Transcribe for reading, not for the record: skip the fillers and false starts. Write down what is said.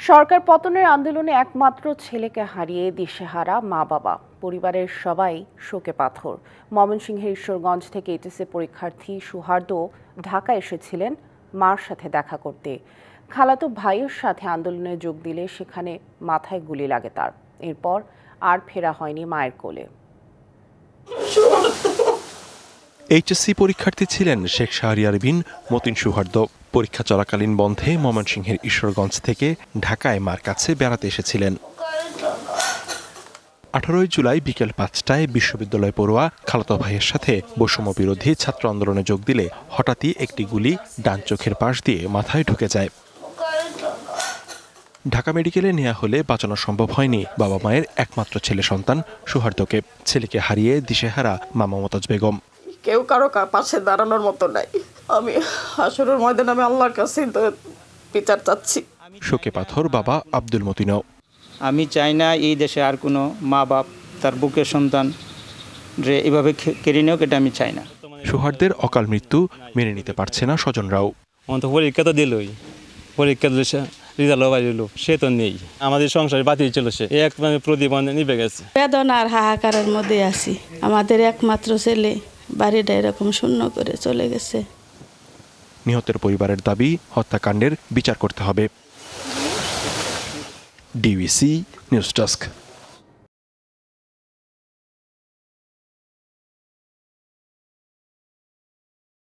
সরকার পতনের আন্দোলনে একমাত্র ছেলেকে হারিয়ে দিশেহারা মা বাবা, পরিবারের সবাই শোকে পাথর। ময়মনসিংহের ঈশ্বরগঞ্জ থেকে এইচএসসি পরীক্ষার্থী সুহার্দ ঢাকা এসেছিলেন মার সাথে দেখা করতে। খালাতো ভাইয়ের সাথে আন্দোলনে যোগ দিলে সেখানে মাথায় গুলি লাগে তার। এরপর আর ফেরা হয়নি মায়ের কোলে। এইচএসসি পরীক্ষার্থী ছিলেন শেখ শাহরিয়ার বিন মতিন সুহার্দ। পরীক্ষা চলাকালীন বন্ধে ময়মনসিংহের ঈশ্বরগঞ্জ থেকে ঢাকায় মার কাছে বেড়াতে এসেছিলেন। 18 জুলাই বিকেল 5টায় বিশ্ববিদ্যালয় পড়ুয়া খালাতো ভাইয়ের সাথে বৈষম্য বিরোধী ছাত্র আন্দোলনে যোগ দিলে হঠাৎই একটি গুলি ডান চোখের পাশ দিয়ে মাথায় ঢুকে যায়। ঢাকা মেডিকেলে নেওয়া হলে বাঁচানো সম্ভব হয়নি বাবা মায়ের একমাত্র ছেলে সন্তান সুহার্দকে। ছেলেকে হারিয়ে দিশেহারা মা মমতাজ বেগম। কেউ কারো পাশে দাঁড়ানোর মতো নাই। আমি হাসরের ময়দানে আমি আল্লাহর কাছে বিচার চাচ্ছি। শোকে পাথর বাবা আব্দুল মতিনও। আমি চাই না এই দেশে আর কোনো মা বাপ তার বুকের সন্তান যে এভাবে কেড়ে নেওক, এটা আমি চাই না। সুহার্দের অকাল মৃত্যু মেনে নিতে পারছে না স্বজনরাও। পরীক্ষা তো দিলই, পরীক্ষা দিলে রেজাল্ট বাড়িল, সে তো নেই। আমাদের সংসারে বাতিল ছিল, সে এক প্রদীপ নিভে গেছে। বেদনার হাহাকারের মধ্যে আছি। আমাদের একমাত্র ছেলে বাড়িটা এরকম শূন্য করে চলে গেছে। নিহতের পরিবারের দাবি হত্যাকাণ্ডের বিচার করতে হবে। DBC news desk.